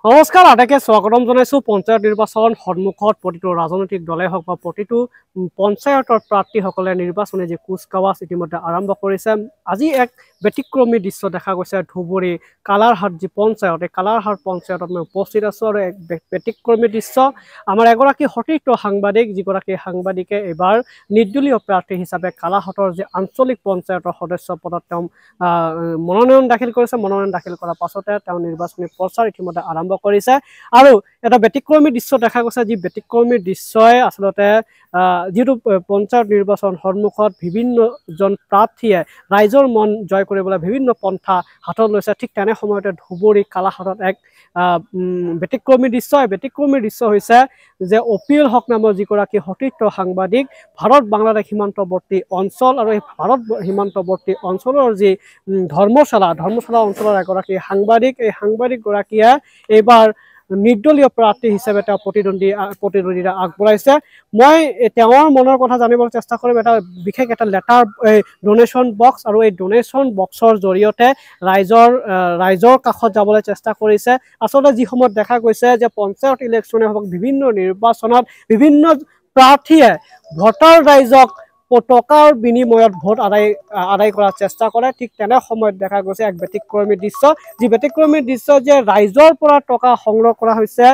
নমস্কাৰ আটাইকে স্বাগতম জনাইছো পঞ্চায়ত নিৰ্বাচন সন্মুখত প্ৰতিটো ৰাজনৈতিক দলে হওক বা প্ৰতিটো পঞ্চায়তৰ প্ৰাৰ্থীসকলে নিৰ্বাচনী যে কুচকাৱাজ ইতিমধ্যে আৰম্ভ কৰিছে। আজি এক ব্যতিক্ৰমী দৃশ্য দেখা গৈছে ধুবুৰী কালাৰহাট যি পঞ্চায়ত, এই কালাৰহাট পঞ্চায়তত মই উপস্থিত আছো আৰু এক ব্যতিক্ৰমী দৃশ্য। আমাৰ এগৰাকী সতীৰ্থ সাংবাদিক, যিগৰাকী সাংবাদিকে এইবাৰ নিৰ্দলীয় প্ৰাৰ্থী হিচাপে কালাৰহাটৰ যি আঞ্চলিক পঞ্চায়তৰ সদস্য পদত তেওঁ মনোনয়ন দাখিল কৰিছে। মনোনয়ন দাখিল কৰাৰ পাছতে তেওঁ নিৰ্বাচনী প্ৰচাৰ ইতিমধ্যে আৰম্ভ কৰিছে আৰু এটা ব্যতিক্ৰমী দৃশ্য দেখা গৈছে, যি ব্যতিক্ৰমী দৃশ্যই আচলতে যিটো পঞ্চায়ত নিৰ্বাচন সন্মুখত বিভিন্নজন প্ৰাৰ্থীয়ে ৰাইজৰ মন জয় কৰিবলৈ বিভিন্ন পন্থা হাতত লৈছে। ঠিক তেনে সময়তে ধুবুৰী কালাৰহাটত এক ব্যতিক্ৰমী দৃশ্য। এই ব্যতিক্ৰমী দৃশ্য হৈছে যে অপিল হক নামৰ যিগৰাকী সতীৰ্থ সাংবাদিক, ভাৰত বাংলাদেশ সীমান্তৱৰ্তী অঞ্চল আৰু এই ভাৰত সীমান্তৱৰ্তী অঞ্চলৰ যি ধৰ্মশালা অঞ্চলৰ এগৰাকী সাংবাদিক, এই সাংবাদিকগৰাকীয়ে এইবাৰ নিৰ্দলীয় প্ৰাৰ্থী হিচাপে তেওঁ প্ৰতিদ্বন্দ্বিতা আগবঢ়াইছে। মই তেওঁৰ মনৰ কথা জানিবলৈ চেষ্টা কৰিম। এটা বিশেষ এটা লেটাৰ ডোনেশ্যন বক্স, আৰু এই ডোনেশ্যন বক্সৰ জৰিয়তে ৰাইজৰ কাষত যাবলৈ চেষ্টা কৰিছে। আচলতে যি সময়ত দেখা গৈছে যে পঞ্চায়ত ইলেকশ্যনে হওক, বিভিন্ন নিৰ্বাচনত বিভিন্ন প্ৰাৰ্থীয়ে ভোটাৰ ৰাইজক টকাৰ বিনিময়ত ভোট আদায় কৰাৰ চেষ্টা কৰে। ঠিক তেনে সময়ত দেখা গৈছে এক ব্যতিক্ৰমী দৃশ্য, যি ব্যতিক্ৰমী দৃশ্য যে ৰাইজৰ পৰা টকা সংগ্ৰহ কৰা হৈছে,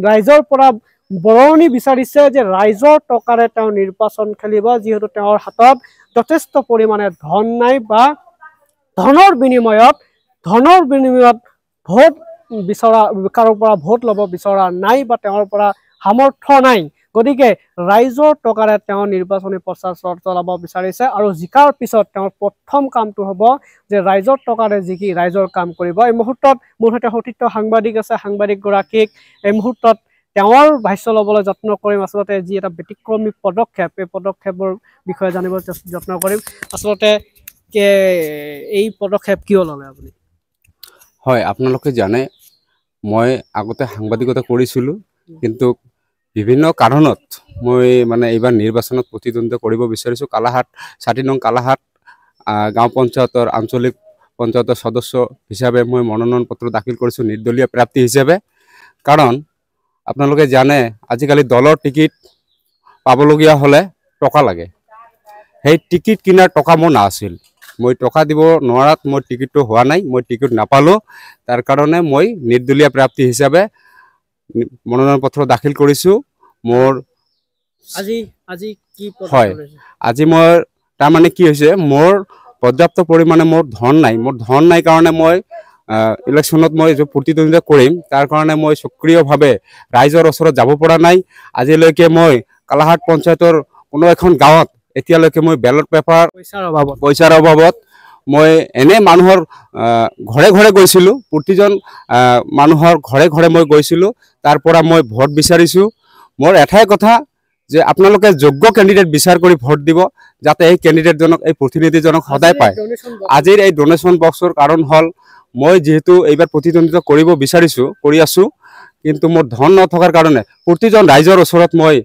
ৰাইজৰ পৰা বৰঙণি বিচাৰিছে যে ৰাইজৰ টকাৰে তেওঁ নিৰ্বাচন খেলিব, যিহেতু তেওঁৰ হাতত যথেষ্ট পৰিমাণে ধন নাই বা ধনৰ বিনিময়ত ভোট বিচৰা, কাৰো পৰা ভোট ল'ব বিচৰা নাই বা তেওঁৰ পৰা সামৰ্থ্য নাই। গতিকে ৰাইজৰ টকাৰে তেওঁ নিৰ্বাচনী প্ৰচাৰ চলাব বিচাৰিছে আৰু জিকাৰ পিছত তেওঁৰ প্ৰথম কামটো হ'ব যে ৰাইজৰ টকাৰে জিকি ৰাইজৰ কাম কৰিব। এই মুহূৰ্তত মোৰ সৈতে সতীৰ্থ সাংবাদিক আছে, সাংবাদিকগৰাকীক এই মুহূৰ্তত তেওঁৰ ভাষ্য ল'বলৈ যত্ন কৰিম। আচলতে যি এটা ব্যতিক্ৰমী পদক্ষেপ, এই পদক্ষেপৰ বিষয়ে জানিবলৈ যত্ন কৰিম। আচলতে এই পদক্ষেপ কিয় ল'লে আপুনি? হয়, আপোনালোকে জানে মই আগতে সাংবাদিকতা কৰিছিলোঁ, কিন্তু বিভিন্ন কাৰণত মই এইবাৰ নিৰ্বাচনত প্ৰতিদ্বন্দ্বিতা কৰিব বিচাৰিছোঁ। কালাৰহাট ৬০ নং কালাৰহাট গাঁও পঞ্চায়তৰ আঞ্চলিক পঞ্চায়তৰ সদস্য হিচাপে মই মনোনয়ন পত্ৰ দাখিল কৰিছোঁ নিৰ্দলীয় প্ৰাৰ্থী হিচাপে। কাৰণ আপোনালোকে জানে আজিকালি দলৰ টিকিট পাবলগীয়া হ'লে টকা লাগে। সেই টিকিট কিনাৰ টকা মোৰ নাছিল, মই টকা দিব নোৱাৰাত মই টিকিটটো হোৱা নাই, মই টিকিট নাপালোঁ। তাৰ কাৰণে মই নিৰ্দলীয় প্ৰাৰ্থী হিচাপে মনোনয়ন পত্ৰ দাখিল কৰিছোঁ। মোৰ আজি মই তাৰমানে কি হৈছে, মোৰ পৰ্যাপ্ত পৰিমাণে মোৰ ধন নাই কাৰণে মই ইলেকশ্যনত মই প্ৰতিদ্বন্দ্বিতা কৰিম, তাৰ কাৰণে মই সক্ৰিয়ভাৱে ৰাইজৰ ওচৰত যাব পৰা নাই। আজিলৈকে মই কালাৰহাট পঞ্চায়তৰ কোনো এখন গাঁৱত এতিয়ালৈকে মই বেলট পেপাৰ পইচাৰ অভাৱত মই এনে মানুহৰ ঘৰে ঘৰে গৈছিলোঁ, প্ৰতিজন মানুহৰ ঘৰে ঘৰে মই গৈছিলোঁ, তাৰ পৰা মই ভোট বিচাৰিছোঁ। মোৰ এটাই কথা যে আপোনালোকে যোগ্য কেণ্ডিডেট বিচাৰ কৰি ভোট দিব, যাতে এই কেণ্ডিডেটজনক, এই প্ৰতিনিধিজনক সদায় পায়। আজিৰ এই ডোনেশ্যন বক্সৰ কাৰণ হ'ল মই যিহেতু এইবাৰ প্ৰতিদ্বন্দ্বিতা কৰিব কৰি আছোঁ, কিন্তু মোৰ ধন নথকাৰ কাৰণে প্ৰতিজন ৰাইজৰ ওচৰত মই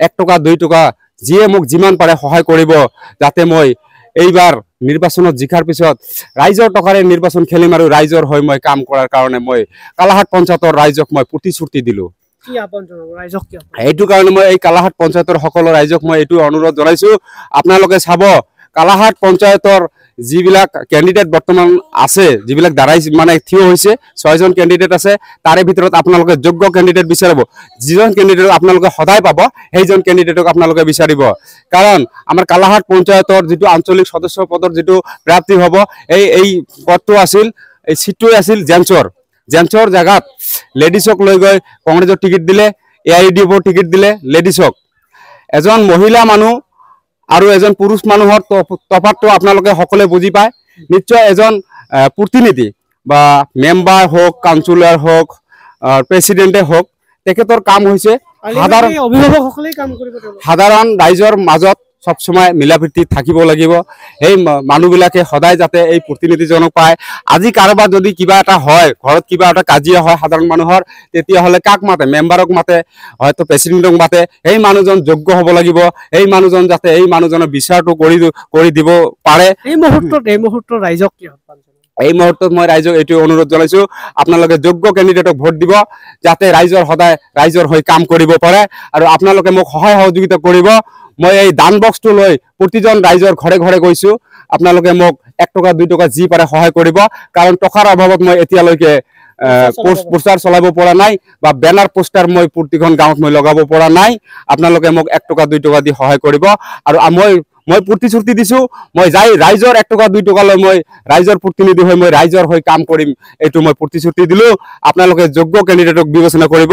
১ টকা ২ টকা যিয়ে মোক যিমান পাৰে সহায় কৰিব, যাতে মই এইবাৰ নিৰ্বাচনত জিকাৰ পিছত ৰাইজৰ টকাৰে নিৰ্বাচন খেলিম আৰু ৰাইজৰ হৈ মই কাম কৰাৰ কাৰণে মই কালাৰহাট পঞ্চায়তৰ ৰাইজক মই প্ৰতিশ্ৰুতি দিলোঁ। এইটো কাৰণে মই এই কালাৰহাট পঞ্চায়তৰ সকলো ৰাইজক মই এইটো অনুৰোধ জনাইছোঁ, আপোনালোকে চাব কালাৰহাট পঞ্চায়তৰ যিবিলাক কেণ্ডিডেট বৰ্তমান আছে, যিবিলাক দ্বাৰাই থিয় হৈছে, ৬জন কেণ্ডিডেট আছে, তাৰে ভিতৰত আপোনালোকে যোগ্য কেণ্ডিডেট বিচাৰিব। যিজন কেণ্ডিডেটক আপোনালোকে সদায় পাব, সেইজন কেণ্ডিডেটক আপোনালোকে বিচাৰিব। কাৰণ আমাৰ কালাৰহাট পঞ্চায়তৰ যিটো আঞ্চলিক সদস্য পদৰ যিটো প্ৰাৰ্থী হ'ব, এই পদটো আছিল, এই চিটটোৱে আছিল জেন্টছৰ জেগাত লেডিছক লৈ গৈ কংগ্ৰেছৰ টিকিট দিলে, AIUDFৰ টিকিট দিলে লেডিছক। এজন মহিলা মানুহ আৰু এজন পুৰুষ মানুহৰ তফাতটো আপোনালোকে সকলোৱে বুজি পায়। নিশ্চয় এজন প্ৰতিনিধি বা মেম্বাৰ হওক, কাউন্সিলৰ হওক, প্ৰেচিডেণ্টে হওক, তেখেতৰ কাম হৈছে সাধাৰণ ৰাইজৰ মাজত সবসময় মিলাপ্ৰীতি থাকিব লাগিব। সেই মানুহবিলাকে সদায় যাতে এই প্ৰতিনিধিজনক পায়। আজি কাৰোবাৰ যদি কিবা এটা হয়, ঘৰত কিবা এটা কাজিয়া হয় সাধাৰণ মানুহৰ, তেতিয়াহ'লে কাক মাতে? মেম্বাৰক মাতে, হয়তো প্ৰেচিডেণ্টক মাতে। সেই মানুহজন যোগ্য হ'ব লাগিব, এই মানুহজন যাতে এই মানুহজনৰ বিচাৰটো কৰি দিব পাৰে। এই মুহূৰ্তত ৰাইজক কি এই মুহূৰ্তত মই ৰাইজক এইটো অনুৰোধ জনাইছো আপোনালোকে যোগ্য কেণ্ডিডেটক ভোট দিব যাতে ৰাইজৰ সদায় ৰাইজৰ হৈ কাম কৰিব পাৰে আৰু আপোনালোকে মোক সহায় সহযোগিতা কৰিব মই এই দান বক্সটো লৈ প্ৰতিজন ৰাইজৰ ঘৰে ঘৰে গৈছো আপোনালোকে মোক 1 টকা 2 টকা যি পাৰে সহায় কৰিব কাৰণ টকাৰ অভাৱত মই এতিয়ালৈকে পোষ্টাৰ চলাব পৰা নাই বা বেনাৰ পোষ্টাৰ মই প্ৰতিখন গাঁৱত মই লগাব পৰা নাই আপোনালোকে মোক 1 টকা 2 টকা দি সহায় কৰিব আৰু মই প্ৰতিশ্ৰুতি দিছো মই যাই ৰাইজৰ 1 টকা 2 টকা লৈ মই ৰাইজৰ প্ৰতিনিধি হৈ মই ৰাইজৰ হৈ কাম কৰিম এইটো মই প্ৰতিশ্ৰুতি দিলো আপোনালোকে যোগ্য কেণ্ডিডেটক বিবেচনা কৰিব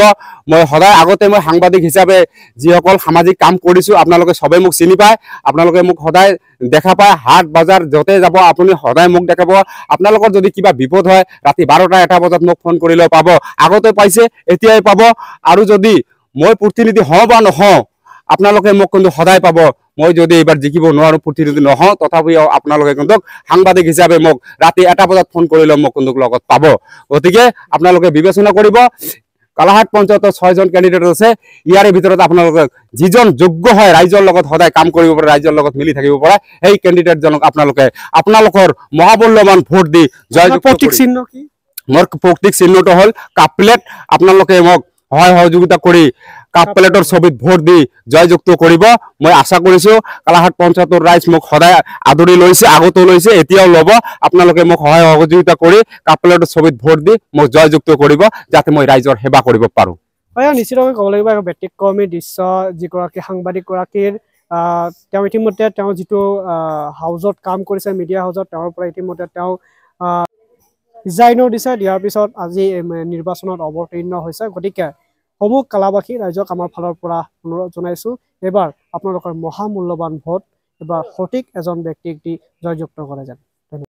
মই সদায় আগতে মই সাংবাদিক হিচাপে যিসকল সামাজিক কাম কৰিছো আপোনালোকে সবে মোক চিনি পায় আপোনালোকে মোক সদায় দেখা পায় হাট বাজাৰ যতে যাব আপুনি সদায় মোক দেখাব আপোনালোকৰ যদি কিবা বিপদ হয় ৰাতি 12টা 1টা বজাত মোক ফোন কৰিলে পাব আগতে পাইছে এতিয়াই পাব আৰু যদি মই প্ৰতিনিধি হওঁ বা নহওঁ আপোনালোকে মোক কিন্তু সদায় পাব মই যদি এবাৰ জিকিব নোৱাৰো প্ৰতিনিধি নহওঁ তথাপিও আপোনালোকে কিন্তু সাংবাদিক হিচাপে মোক ৰাতি 1টা বজাত ফোন কৰিলে মোক কিন্তু লগত পাব গতিকে আপোনালোকে বিবেচনা কৰিব কালাহাট পঞ্চায়তৰ 6 জন কেণ্ডিডেট আছে ইয়াৰে ভিতৰত আপোনালোকে যিজন যোগ্য হয় ৰাইজৰ লগত সদায় কাম কৰিব পাৰে ৰাইজৰ লগত মিলি থাকিব পাৰে এই কেণ্ডিডেট জনক আপোনালোকে আপোনালোকৰ মহামূল্যৱান ভোট দি জয়যুক্ত প্ৰতীক চিহ্ন কি মোৰ প্ৰতীক চিহ্নটো হ'ল কাপ প্লেট আপোনালোকে মোক সহায় সহযোগিতা কৰি কাপ প্লেটৰ ছবিত ভোট দি জয়যুক্ত কৰিব মই আশা কৰিছো কালাহাট পঞ্চায়তৰ ৰাইজ মোক সদায় আদৰি লৈছে আগতো লৈছে এতিয়াও ল'ব আপোনালোকে মোক সহায় সহযোগিতা কৰি কাপ প্লেটৰ ছবিত ভোট দি মোক জয়যুক্ত কৰিব যাতে মই ৰাইজৰ সেৱা কৰিব পাৰো হয় নিশ্চিতভাৱে ক'ব লাগিব এক ব্যতিক্ৰমী দৃশ্য যিগৰাকী সাংবাদিক গৰাকীৰ তেওঁ ইতিমধ্যে তেওঁ যিটো হাউজত কাম কৰিছে মিডিয়া হাউজত তেওঁৰ পৰা ইতিমধ্যে তেওঁ ৰিজাইনৰ দিছে দিয়াৰ পিছত আজি নিৰ্বাচনত অৱতীৰ্ণ হৈছে গতিকে সমূহ কালাবাসী ৰাইজক আমাৰ ফালৰ পৰা অনুৰোধ জনাইছো এবাৰ আপোনালোকৰ মহামূল্যৱান ভোট এবাৰ সঠিক এজন ব্যক্তিক দি জয়যুক্ত কৰে যেন